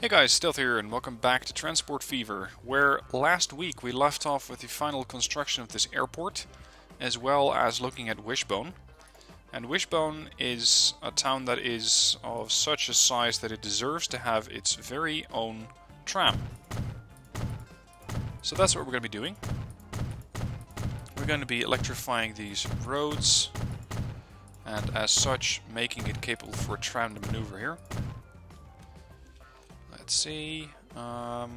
Hey guys, Stealth here and welcome back to Transport Fever, where last week we left off with the final construction of this airport, as well as looking at Wishbone. And Wishbone is a town that is of such a size that it deserves to have its very own tram. So that's what we're going to be doing. We're going to be electrifying these roads, and as such making it capable for a tram to maneuver here. Let's see. No,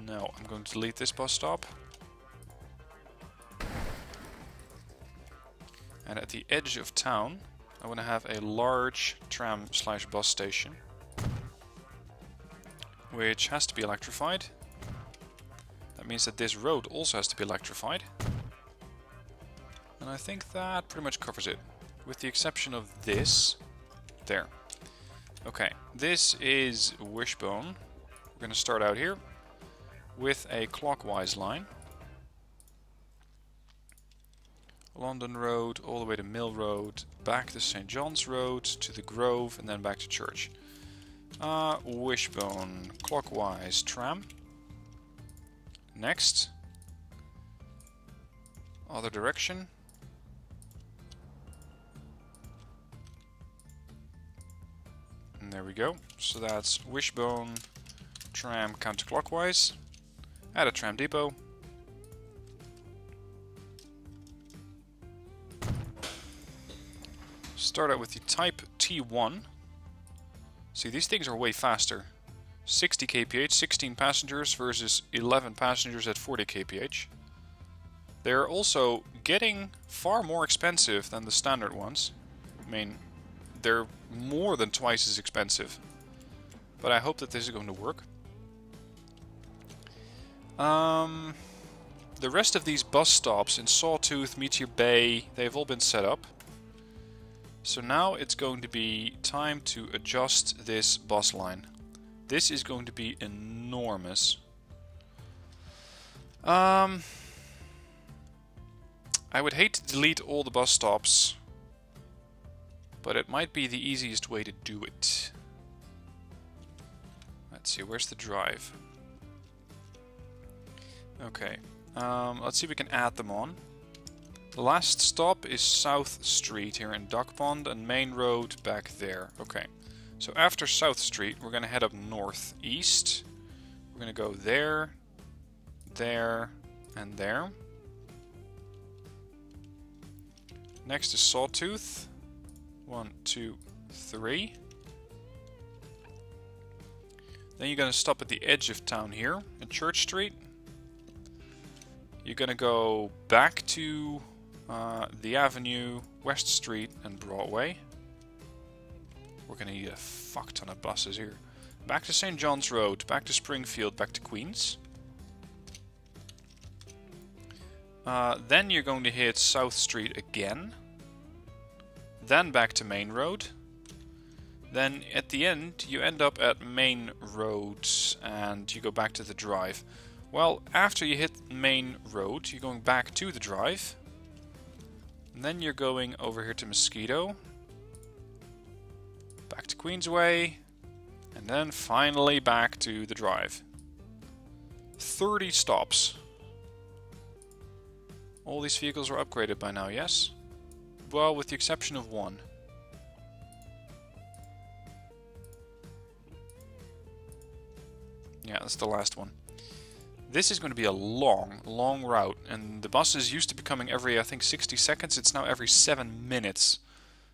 I'm going to delete this bus stop. And at the edge of town, I want to have a large tram/bus station, which has to be electrified. That means that this road also has to be electrified. And I think that pretty much covers it, with the exception of this. There. Okay, this is Wishbone. We're going to start out here with a clockwise line. London Road, all the way to Mill Road, back to St. John's Road, to the Grove, and then back to Church. Wishbone, clockwise tram. Next. Other direction. And there we go. So that's Wishbone, tram counterclockwise, at a tram depot. Start out with the Type T1. See, these things are way faster. 60 kph, 16 passengers versus 11 passengers at 40 kph. They're also getting far more expensive than the standard ones. I mean, they're more than twice as expensive. But I hope that this is going to work. The rest of these bus stops in Sawtooth, Meteor Bay, they've all been set up. So now it's going to be time to adjust this bus line. This is going to be enormous. I would hate to delete all the bus stops, but it might be the easiest way to do it. Let's see, where's the drive? Okay, let's see if we can add them on. The last stop is South Street here in Duck Pond, and Main Road back there. Okay, so after South Street we're going to head up northeast. We're going to go there, there, and there. Next is Sawtooth. 1, 2, 3. Then you're going to stop at the edge of town here in Church Street. You're going to go back to the Avenue, West Street, and Broadway. We're going to need a fuck ton of buses here. Back to St. John's Road, back to Springfield, back to Queens. Then you're going to hit South Street again. Then back to Main Road. Then at the end you end up at Main Road and you go back to the drive. Well, after you hit Main Road you're going back to the drive. And then you're going over here to Mosquito. Back to Queensway. And then finally back to the drive. 30 stops. All these vehicles are upgraded by now, yes? Well, with the exception of one. Yeah, that's the last one. This is going to be a long, long route, and the buses used to be coming every, I think, 60 seconds. It's now every 7 minutes.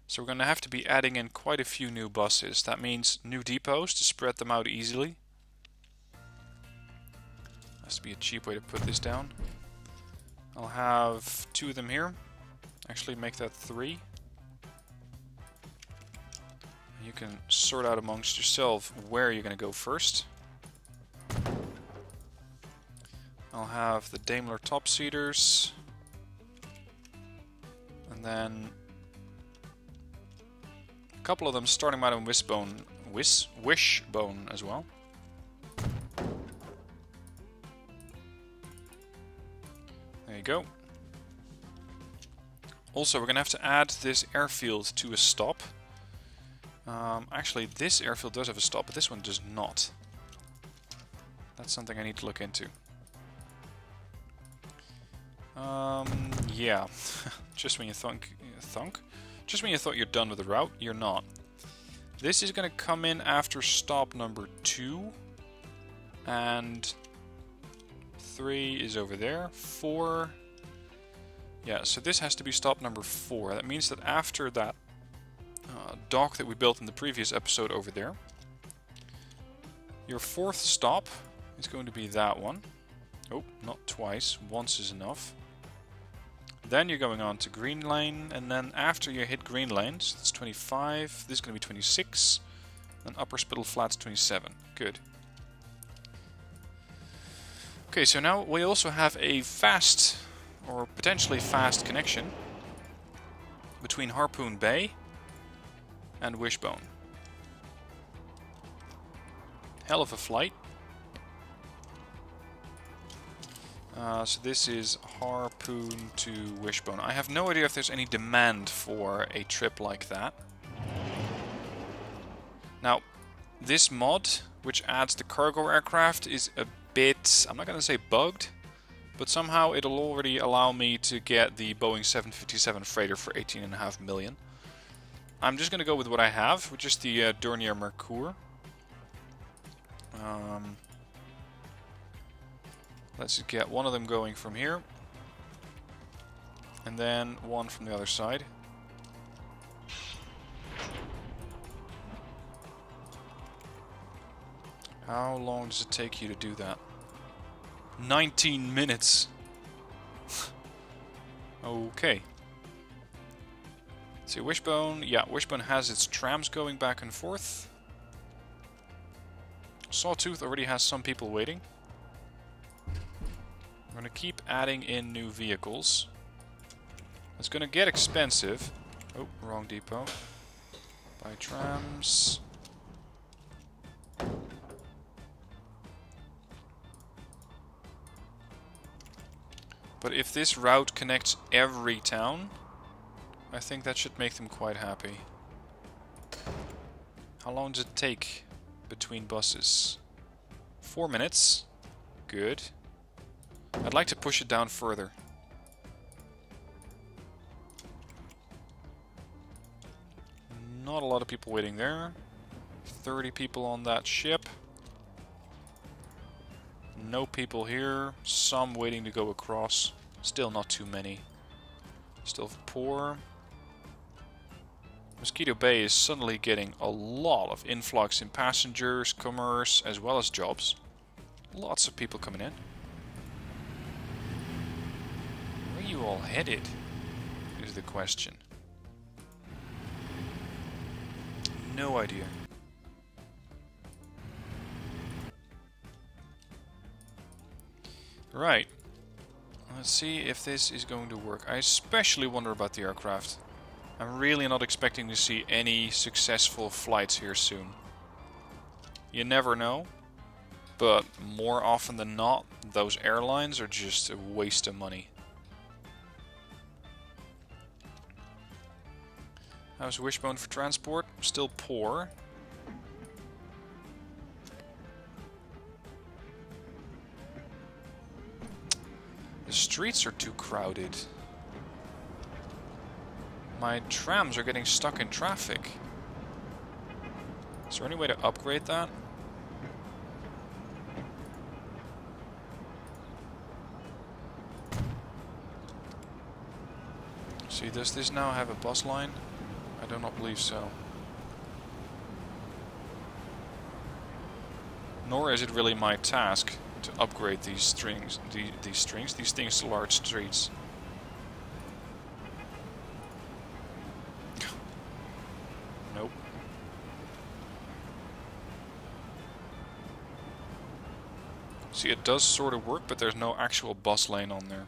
So we're going to have to be adding in quite a few new buses. That means new depots to spread them out easily. Has to be a cheap way to put this down. I'll have 2 of them here. Actually, make that 3. You can sort out amongst yourself where you're going to go first. I'll have the Daimler top seaters. And then a couple of them starting out in Wishbone as well. There you go. Also, we're going to have to add this airfield to a stop. Actually, this airfield does have a stop, but this one does not. That's something I need to look into. Yeah. Just when you Just when you thought you're done with the route, you're not. This is going to come in after stop number 2. And 3 is over there. 4. Yeah, so this has to be stop number 4. That means that after that dock that we built in the previous episode over there, your 4th stop is going to be that one. Oh, not twice. Once is enough. Then you're going on to green lane, and then after you hit green lane, so that's 25, this is going to be 26, then upper Spittle Flats 27. Good. Okay, so now we also have a fast, or potentially fast connection between Harpoon Bay and Wishbone. Hell of a flight. So this is Harpoon to Wishbone. I have no idea if there's any demand for a trip like that. Now, this mod, which adds the cargo aircraft, is a bit, I'm not going to say bugged, but somehow it'll already allow me to get the Boeing 757 freighter for 18.5 million. I'm just going to go with what I have, which is the Dornier Mercure. Let's get one of them going from here. And then one from the other side. How long does it take you to do that? 19 minutes! Okay. Let's see, Wishbone. Yeah, Wishbone has its trams going back and forth. Sawtooth already has some people waiting. I'm going to keep adding in new vehicles. It's going to get expensive. Oh, wrong depot. Buy trams. But if this route connects every town, I think that should make them quite happy. How long does it take between buses? 4 minutes. Good. I'd like to push it down further. Not a lot of people waiting there. 30 people on that ship. No people here. Some waiting to go across. Still not too many. Still poor. Mosquito Bay is suddenly getting a lot of influx in passengers, commerce, as well as jobs. Lots of people coming in. Where are you all headed? Is the question. No idea. Right. Let's see if this is going to work. I especially wonder about the aircraft. I'm really not expecting to see any successful flights here soon. You never know. But more often than not, those airlines are just a waste of money. How's Wishbone for transport? Still poor. The streets are too crowded. My trams are getting stuck in traffic. Is there any way to upgrade that? See, does this now have a bus line? I do not believe so. Nor is it really my task to upgrade these things to large streets. Nope. See, it does sort of work, but there's no actual bus lane on there.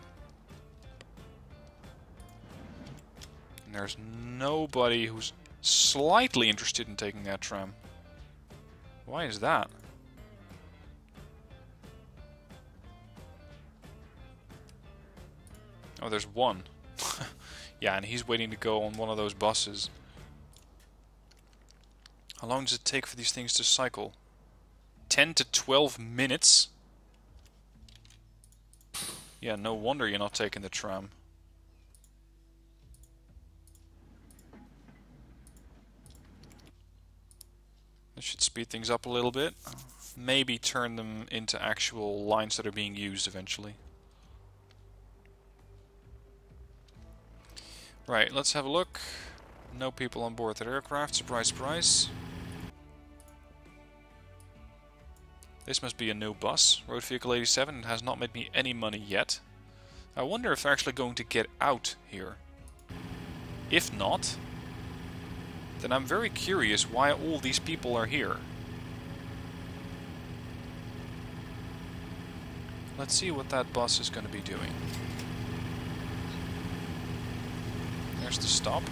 And there's nobody who's slightly interested in taking that tram. Why is that? Oh, there's one. Yeah, and he's waiting to go on one of those buses. How long does it take for these things to cycle? 10 to 12 minutes? Yeah, no wonder you're not taking the tram. This should speed things up a little bit. Maybe turn them into actual lines that are being used eventually. Right, let's have a look. No people on board that aircraft. Surprise, surprise. This must be a new bus. Road Vehicle 87 has not made me any money yet. I wonder if they're actually going to get out here. If not, then I'm very curious why all these people are here. Let's see what that bus is going to be doing. There's the stop.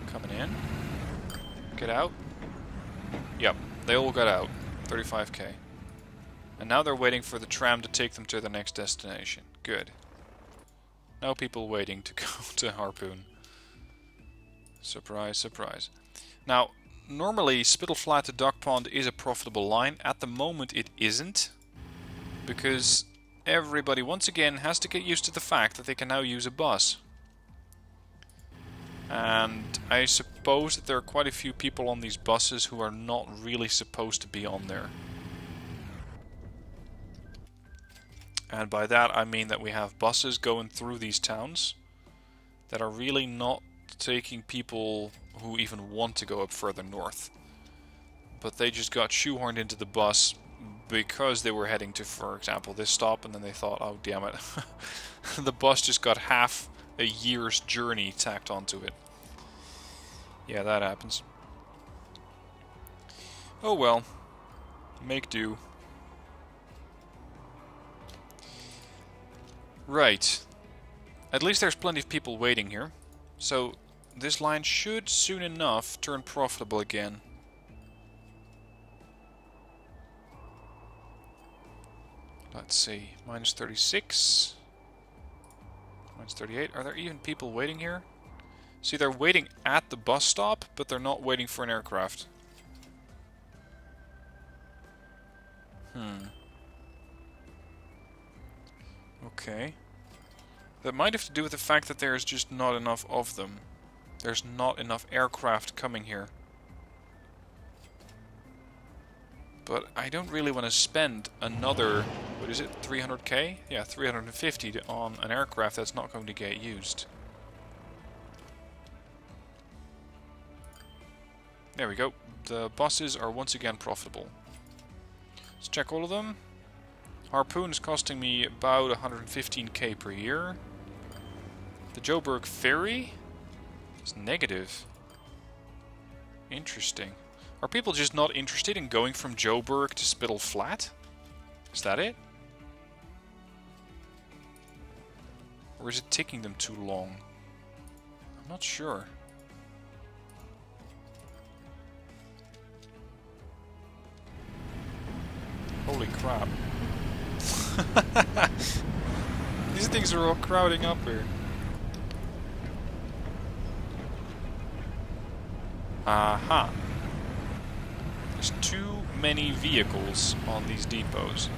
Coming in. Get out. Yep, they all got out. 35k. And now they're waiting for the tram to take them to the next destination. Good. No people waiting to go to Harpoon. Surprise, surprise. Now, normally Spittle Flat to Duck Pond is a profitable line. At the moment it isn't. Because everybody once again has to get used to the fact that they can now use a bus. And I suppose that there are quite a few people on these buses who are not really supposed to be on there. And by that I mean that we have buses going through these towns that are really not taking people who even want to go up further north. But they just got shoehorned into the bus because they were heading to, for example, this stop, and then they thought, oh damn it, the bus just got half a year's journey tacked onto it. Yeah, that happens. Oh well, make do. Right. At least there's plenty of people waiting here. So this line should soon enough turn profitable again. Let's see. Minus 36. Minus 38. Are there even people waiting here? See, they're waiting at the bus stop, but they're not waiting for an aircraft. Okay. That might have to do with the fact that there's just not enough of them. There's not enough aircraft coming here. But I don't really want to spend another, what is it, 300k? Yeah, 350 on an aircraft that's not going to get used. There we go. The buses are once again profitable. Let's check all of them. Harpoon is costing me about 115k per year. The Joburg Ferry is negative. Interesting. Are people just not interested in going from Joburg to Spittle Flat? Is that it? Or is it taking them too long? I'm not sure. Holy crap. These things are all crowding up here. Aha. There's too many vehicles on these depots.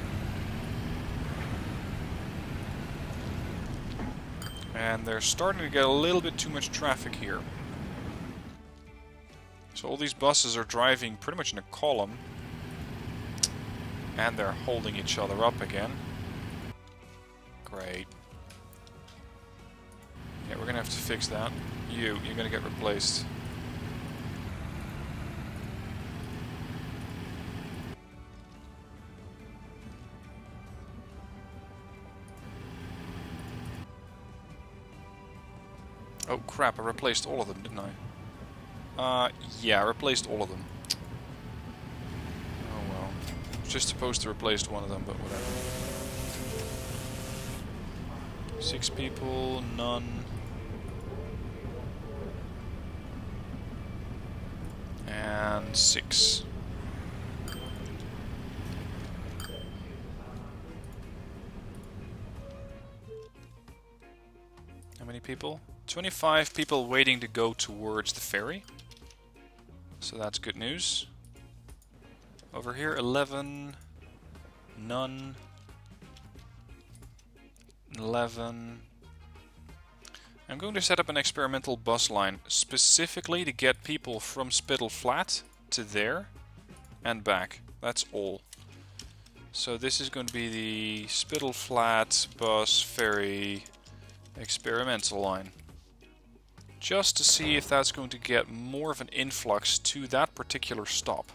And they're starting to get a little bit too much traffic here. So all these buses are driving pretty much in a column. And they're holding each other up again. Great. Yeah, we're gonna have to fix that. You're gonna get replaced. Oh crap, I replaced all of them, didn't I? Yeah, I replaced all of them. Oh well. I was just supposed to replace one of them, but whatever. 6 people, none. And 6. How many people? 25 people waiting to go towards the ferry. So that's good news. Over here, 11, none, 11. I'm going to set up an experimental bus line specifically to get people from Spittle Flat to there and back. That's all. So this is going to be the Spittle Flat bus ferry experimental line. Just to see if that's going to get more of an influx to that particular stop.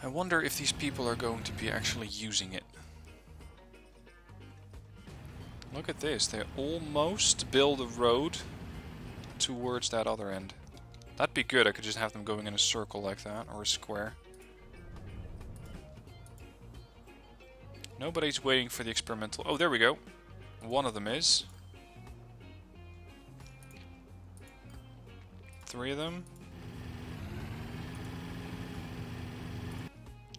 I wonder if these people are going to be actually using it. Look at this, they almost build a road towards that other end. That'd be good, I could just have them going in a circle like that, or a square. Nobody's waiting for the experimental... Oh, there we go. One of them is. 3 of them.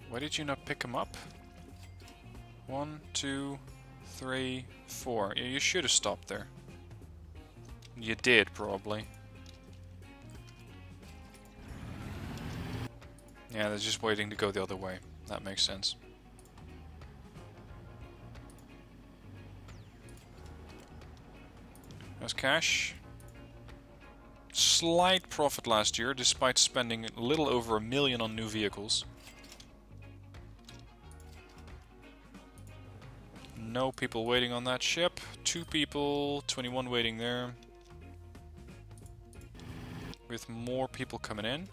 Why did you not pick them up? 1, 2, 3, 4. Yeah, you should have stopped there. You did, probably. Yeah, they're just waiting to go the other way. That makes sense. There's cash. Slight profit last year, despite spending a little over $1 million on new vehicles. No people waiting on that ship. 2 people, 21 waiting there. With more people coming in.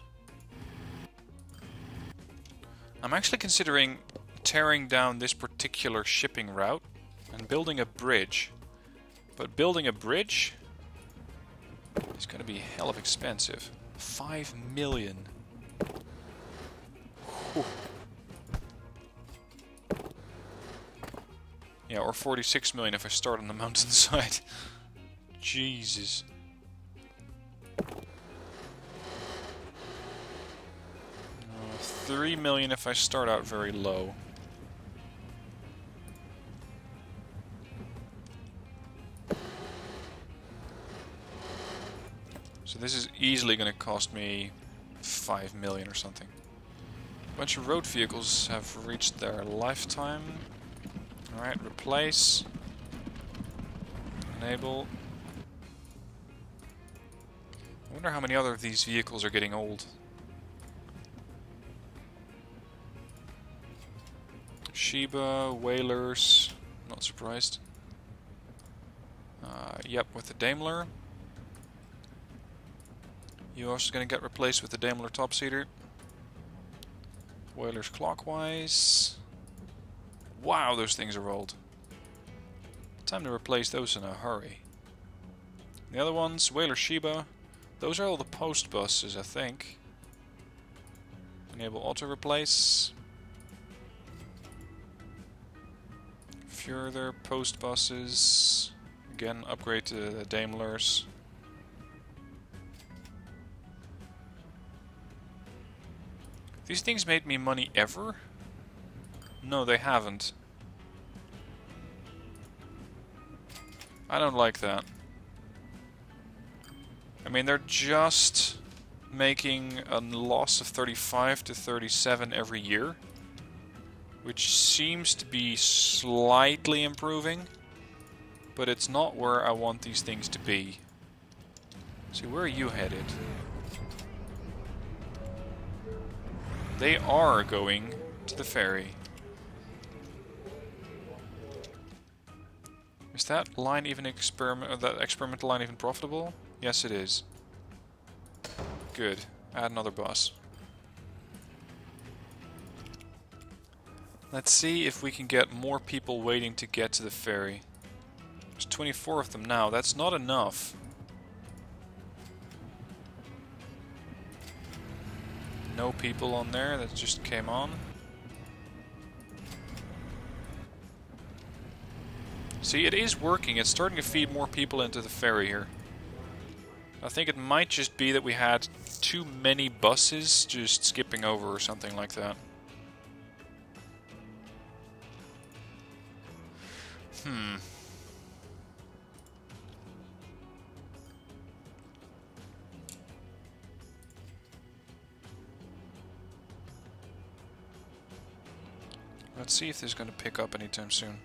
I'm actually considering tearing down this particular shipping route and building a bridge. But building a bridge is going to be hell of expensive. 5 million. Whew. Yeah, or 46 million if I start on the mountainside. Jesus. Oh, 3 million if I start out very low. So this is easily going to cost me 5 million or something. A bunch of road vehicles have reached their lifetime. Alright, replace. Enable. I wonder how many other of these vehicles are getting old. Sheba, Whalers, not surprised. Yep, with the Daimler. You also going to get replaced with the Daimler Topseater. Whalers clockwise. Wow, those things are old. Time to replace those in a hurry. The other ones, Whaler Sheba. Those are all the post buses, I think. Enable auto replace. Further post buses. Again, upgrade to the Daimlers. These things made me money ever? No, they haven't. I don't like that. I mean, they're just making a loss of 35 to 37 every year, which seems to be slightly improving, but it's not where I want these things to be. See, where are you headed? They are going to the ferry. Is that line even that experimental line even profitable? Yes, it is. Good. Add another bus. Let's see if we can get more people waiting to get to the ferry. There's 24 of them now. That's not enough. No people on there. That just came on. See, it is working. It's starting to feed more people into the ferry here. I think it might just be that we had too many buses just skipping over or something like that. Hmm. Let's see if this is going to pick up anytime soon.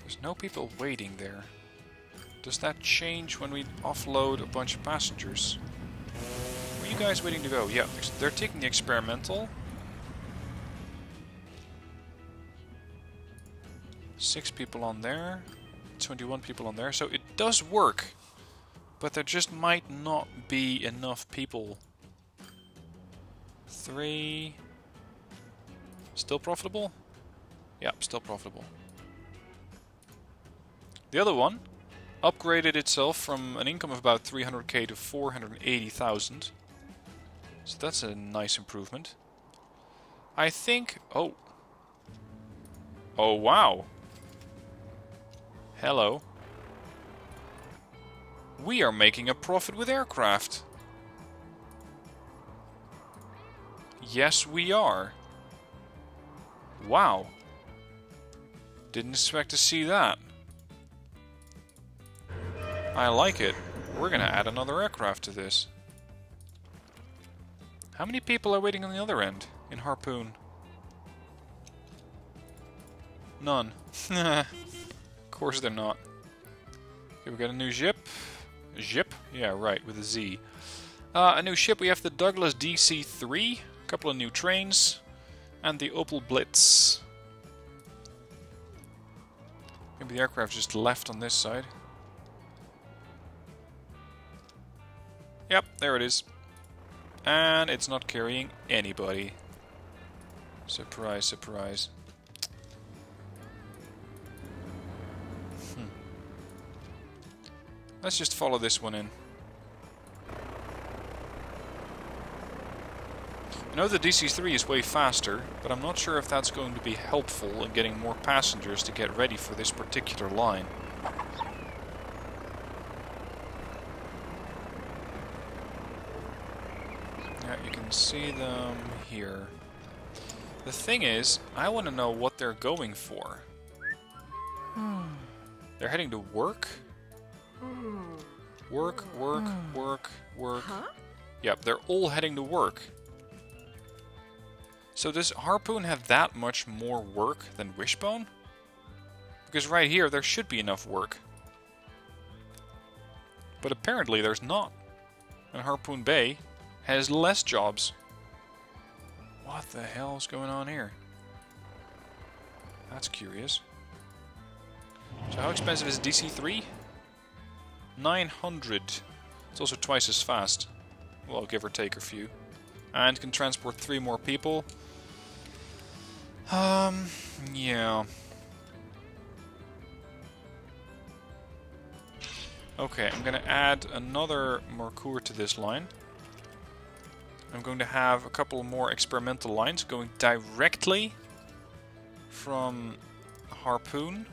There's no people waiting there. Does that change when we offload a bunch of passengers? Where are you guys waiting to go? Yeah, they're taking the experimental. 6 people on there. 21 people on there. So it does work. But there just might not be enough people. 3. Still profitable? Yeah, still profitable. The other one upgraded itself from an income of about 300k to 480,000. So that's a nice improvement. I think... Oh. Oh, wow. Hello. We are making a profit with aircraft. Yes, we are. Wow. Didn't expect to see that. I like it. We're gonna add another aircraft to this. How many people are waiting on the other end in Harpoon? None. Of course they're not. Okay, we got a new ship. Ship? Yeah, right, with a Z. A new ship, we have the Douglas DC-3, a couple of new trains, and the Opel Blitz. Maybe the aircraft just left on this side. Yep, there it is. And it's not carrying anybody. Surprise, surprise. Let's just follow this one in. I know the DC-3 is way faster, but I'm not sure if that's going to be helpful in getting more passengers to get ready for this particular line. Yeah, you can see them here. The thing is, I want to know what they're going for. They're heading to work? Work, work, work, work. Huh? Yep, they're all heading to work. So does Harpoon have that much more work than Wishbone? Because right here there should be enough work. But apparently there's not. And Harpoon Bay has less jobs. What the hell is going on here? That's curious. So how expensive is DC-3? 900. It's also twice as fast. Well, give or take a few. And can transport 3 more people. Yeah. Okay, I'm gonna add another Mercure to this line. I'm going to have a couple more experimental lines going directly from Harpoon.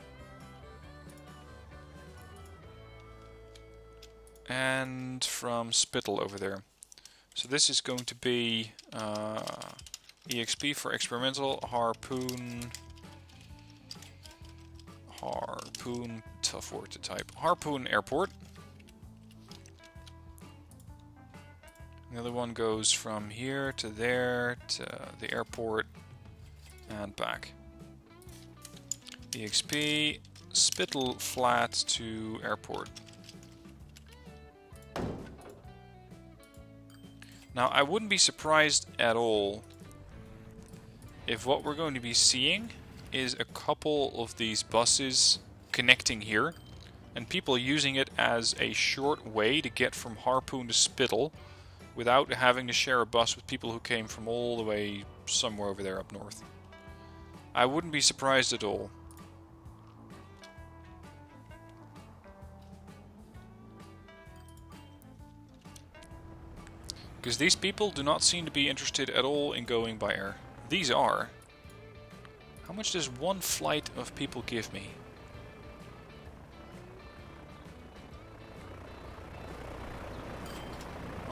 And from Spittle over there. So this is going to be EXP for experimental, Harpoon, tough word to type, Harpoon Airport. The other one goes from here to there to the airport and back. EXP, Spittle Flat to airport. Now, I wouldn't be surprised at all if what we're going to be seeing is a couple of these buses connecting here and people using it as a short way to get from Harpoon to Spittle without having to share a bus with people who came from all the way somewhere over there up north. I wouldn't be surprised at all. Because these people do not seem to be interested at all in going by air. These are. How much does one flight of people give me?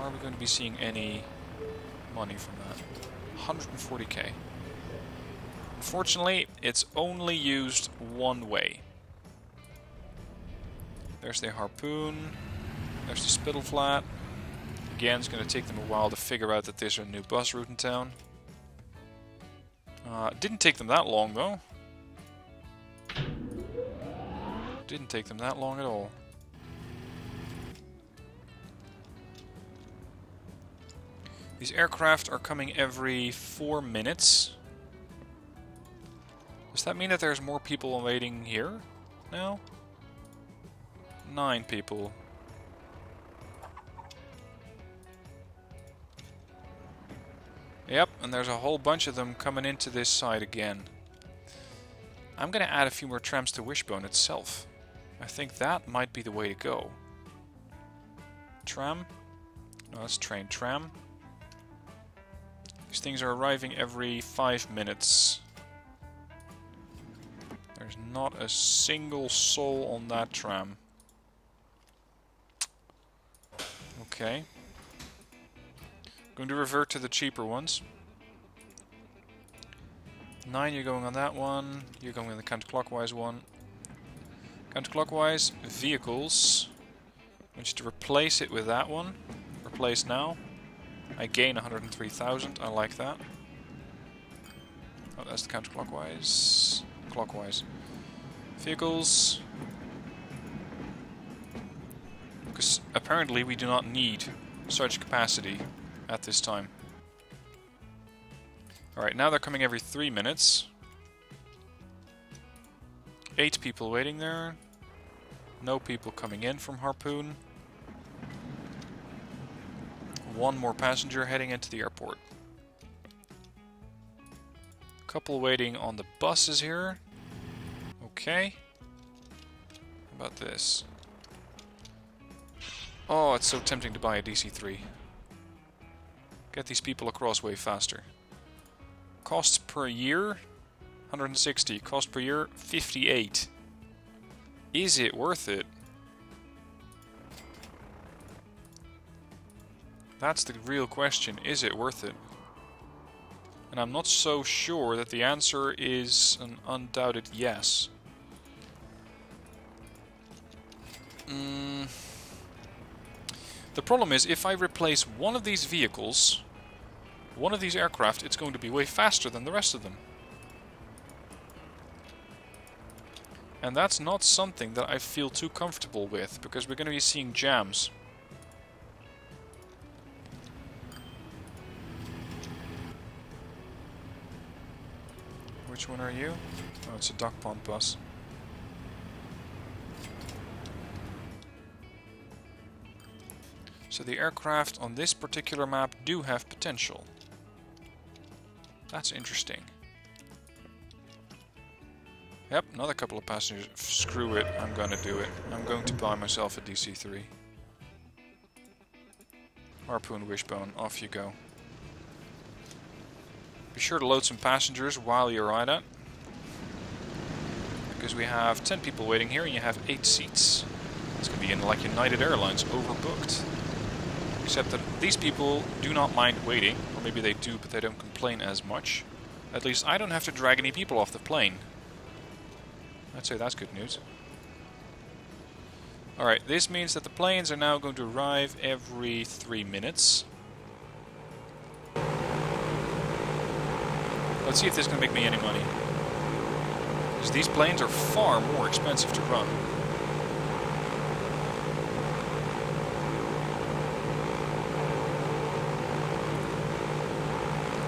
are we going to be seeing any money from that? 140k. Unfortunately, it's only used one way. There's the harpoon. There's the spittle flat. Again, it's going to take them a while to figure out that there's a new bus route in town. Didn't take them that long, though. Didn't take them that long at all. These aircraft are coming every 4 minutes. Does that mean that there's more people waiting here now? 9 people. Yep, and there's a whole bunch of them coming into this side again. I'm going to add a few more trams to Wishbone itself. I think that might be the way to go. Tram? No, that's train. Tram. These things are arriving every 5 minutes. There's not a single soul on that tram. Okay. Going to revert to the cheaper ones. 9, you're going on that one. You're going on the counterclockwise one. Counterclockwise, vehicles. I want you to replace it with that one. Replace now. I gain 103,000. I like that. Oh, that's the counterclockwise. Clockwise. Vehicles. Because apparently we do not need such capacity at this time. Alright, now they're coming every 3 minutes. 8 people waiting there. No people coming in from Harpoon. 1 more passenger heading into the airport. Couple waiting on the buses here. Okay. How about this? Oh, it's so tempting to buy a DC-3. Get these people across way faster. Costs per year? 160. Cost per year? 58. Is it worth it? That's the real question. Is it worth it? And I'm not so sure that the answer is an undoubted yes. The problem is, if I replace one of these vehicles, one of these aircraft, it's going to be way faster than the rest of them. And that's not something that I feel too comfortable with, because we're going to be seeing jams. Which one are you? Oh, it's a duck pond bus. So the aircraft on this particular map do have potential. That's interesting. Yep, another couple of passengers. Screw it, I'm gonna do it. I'm going to buy myself a DC-3. Harpoon Wishbone, off you go. Be sure to load some passengers while you're at it. Because we have 10 people waiting here and you have 8 seats. It's gonna be in like United Airlines, overbooked. Except that these people do not mind waiting, or maybe they do, but they don't complain as much. At least I don't have to drag any people off the plane. I'd say that's good news. Alright, this means that the planes are now going to arrive every 3 minutes. Let's see if this is going to make me any money. Because these planes are far more expensive to run.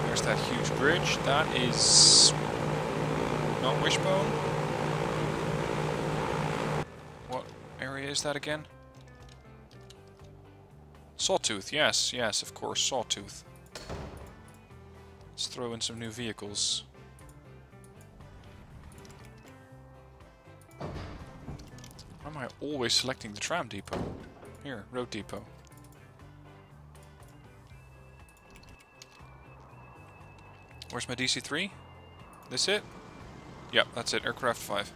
There's that huge bridge. That is not Wishbone. What area is that again? Sawtooth, yes, yes, of course, Sawtooth. Let's throw in some new vehicles. Why am I always selecting the tram depot? Here, road depot. Where's my DC-3? This it? Yep, that's it. Aircraft 5.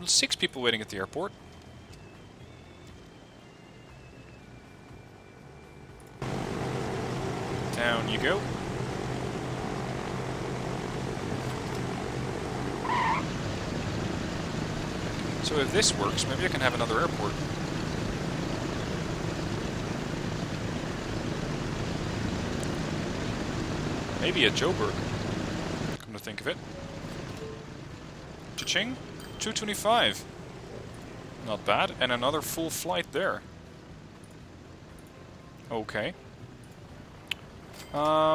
6 people waiting at the airport. Down you go. So if this works, maybe I can have another airport. Maybe at Joburg, come to think of it. Cha-ching, 225. Not bad, and another full flight there. Okay.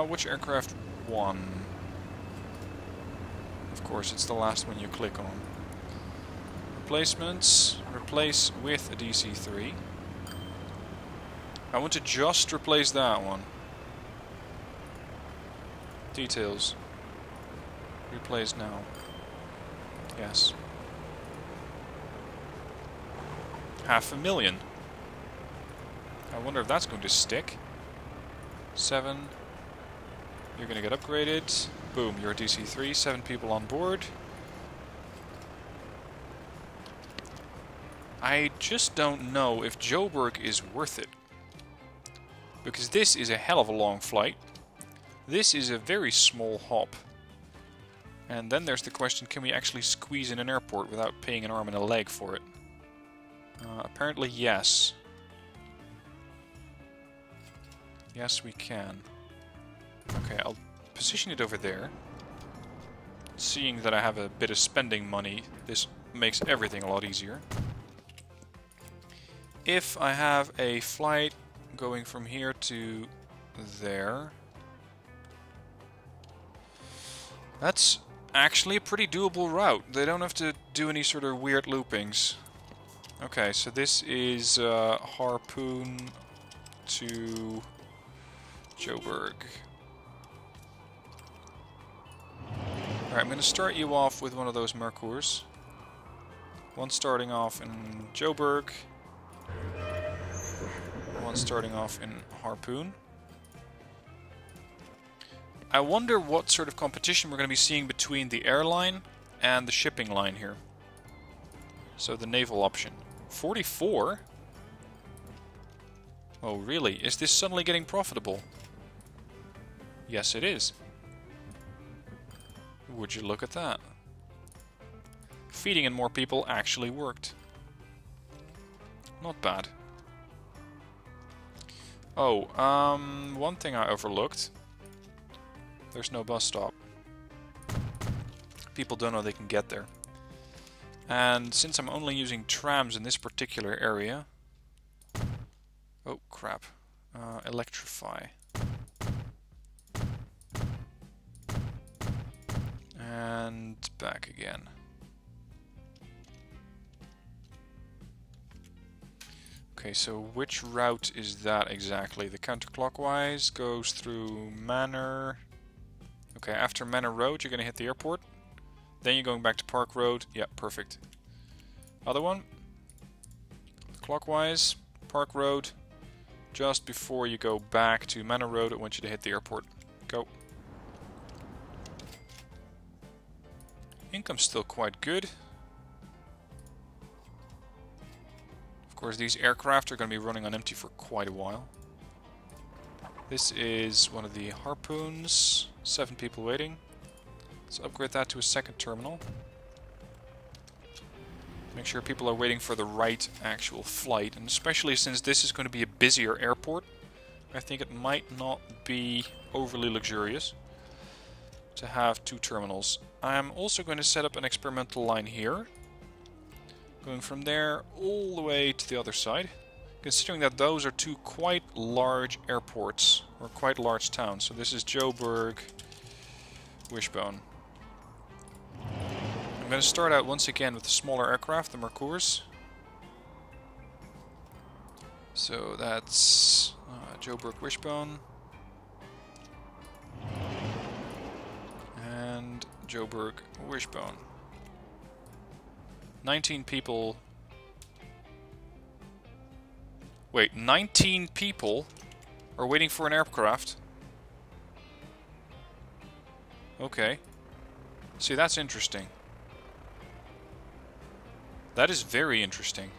Which aircraft won? Of course, it's the last one you click on. Replacements. Replace with a DC-3. I want to just replace that one. Details. Replace now. Yes. 500,000. I wonder if that's going to stick. 7. You're going to get upgraded. Boom, you're a DC-3. 7 people on board. I just don't know if Joburg is worth it. Because this is a hell of a long flight. This is a very small hop. And then there's the question, can we actually squeeze in an airport without paying an arm and a leg for it? Apparently yes. Yes, we can. Okay, I'll position it over there. Seeing that I have a bit of spending money, this makes everything a lot easier. If I have a flight going from here to there, that's actually a pretty doable route. They don't have to do any sort of weird loopings. Okay, so this is Harpoon to Joburg. Alright, I'm going to start you off with one of those Mercurs. One starting off in Joburg. One starting off in Harpoon. I wonder what sort of competition we're going to be seeing between the airline and the shipping line here. So the naval option. 44? Oh really? Is this suddenly getting profitable? Yes it is. Would you look at that? Feeding in more people actually worked. Not bad. Oh, one thing I overlooked. There's no bus stop. People don't know they can get there. And since I'm only using trams in this particular area... Oh, crap. Electrify. And back again. Okay, so which route is that exactly? The counterclockwise goes through Manor. Okay, after Manor Road you're going to hit the airport. Then you're going back to Park Road. Yeah, perfect. Other one. Clockwise, Park Road. Just before you go back to Manor Road, I want you to hit the airport. Go. Income's still quite good. Of course, these aircraft are going to be running on empty for quite a while. This is one of the Harpoons. 7 people waiting. Let's upgrade that to a second terminal. Make sure people are waiting for the right actual flight. And especially since this is going to be a busier airport, I think it might not be overly luxurious to have 2 terminals. I'm also going to set up an experimental line here. Going from there all the way to the other side. Considering that those are 2 quite large airports, or quite large towns. So this is Joburg, Wishbone. I'm going to start out once again with the smaller aircraft, the Mercurs. So that's Joburg, Wishbone. And Joburg, Wishbone. 19 people. Wait, 19 people are waiting for an aircraft? Okay. See, that's interesting. That is very interesting.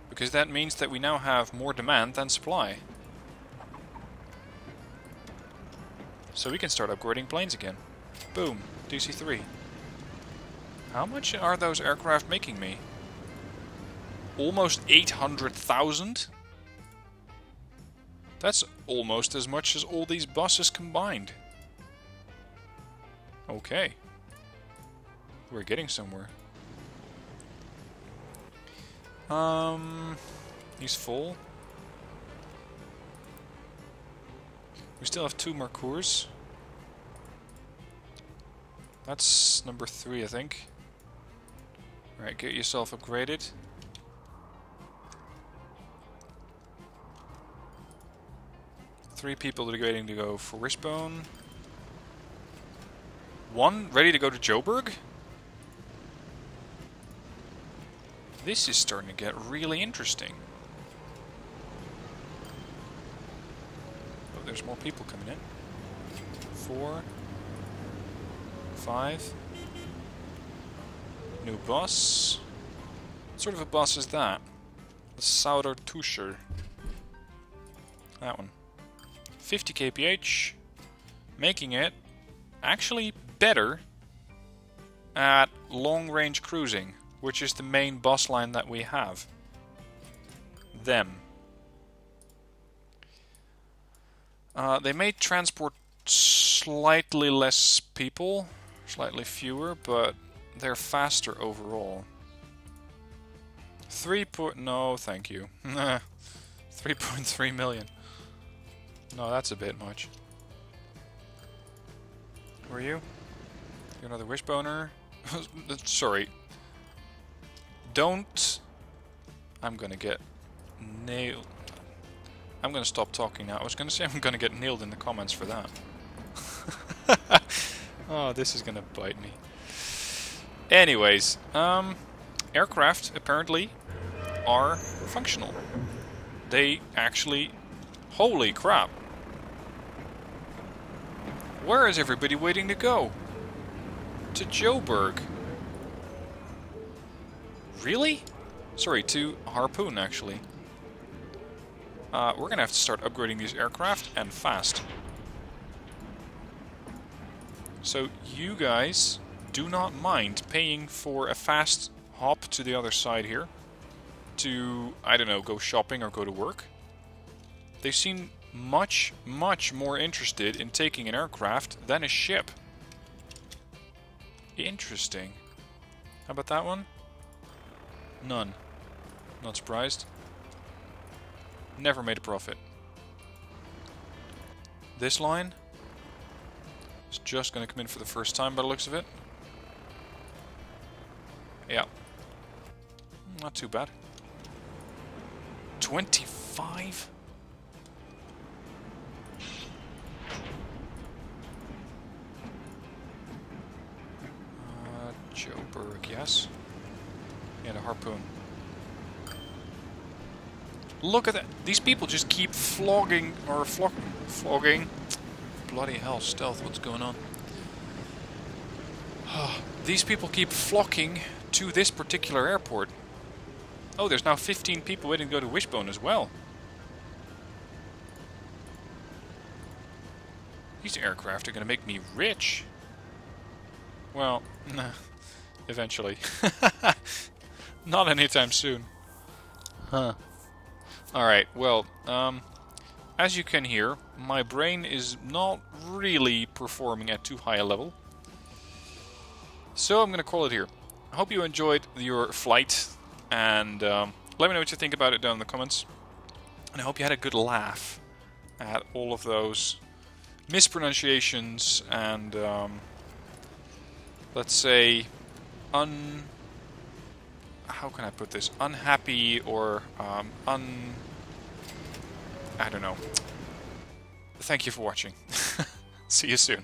Because that means that we now have more demand than supply. So we can start upgrading planes again. Boom, DC-3. How much are those aircraft making me? Almost 800,000? That's almost as much as all these buses combined. Okay. We're getting somewhere. He's full. We still have 2 Mercurs. That's number 3, I think. Alright, get yourself upgraded. Three people that are waiting to go for Wishbone. 1 ready to go to Joburg? This is starting to get really interesting. Oh, there's more people coming in. 4. 5. New bus. What sort of a bus is that? The Sauder Tuscher. That one. 50 kph. Making it actually better at long-range cruising, which is the main bus line that we have. Them. They may transport slightly less people, slightly fewer, but they're faster overall. No, thank you. 3.3 million. No, that's a bit much. Who are you? You're another Wishboner? Sorry. Don't... I'm gonna get nailed. I'm gonna stop talking now. I was gonna say I'm gonna get nailed in the comments for that. Oh, this is gonna bite me. Anyways, aircraft apparently are functional. They actually... Holy crap! Where is everybody waiting to go? To Joburg. Really? Sorry, to Harpoon, actually. We're gonna have to start upgrading these aircraft, and fast. So, you guys do not mind paying for a fast hop to the other side here. To, I don't know, go shopping or go to work. They seem much, much more interested in taking an aircraft than a ship. Interesting. How about that one? None. Not surprised. Never made a profit. This line is just going to come in for the first time by the looks of it. Yeah. Not too bad. 25? Joburg, yes. And a Harpoon. Look at that! These people just keep flogging, or flogging. Bloody hell, stealth, what's going on? These people keep flocking to this particular airport. Oh, there's now 15 people waiting to go to Wishbone as well. These aircraft are going to make me rich. Well, nah. Eventually. Not anytime soon. Huh. Alright, well, as you can hear, my brain is not really performing at too high a level. So I'm going to call it here. I hope you enjoyed your flight, and let me know what you think about it down in the comments. And I hope you had a good laugh at all of those mispronunciations and, let's say, how can I put this? Unhappy or, I don't know. Thank you for watching. See you soon.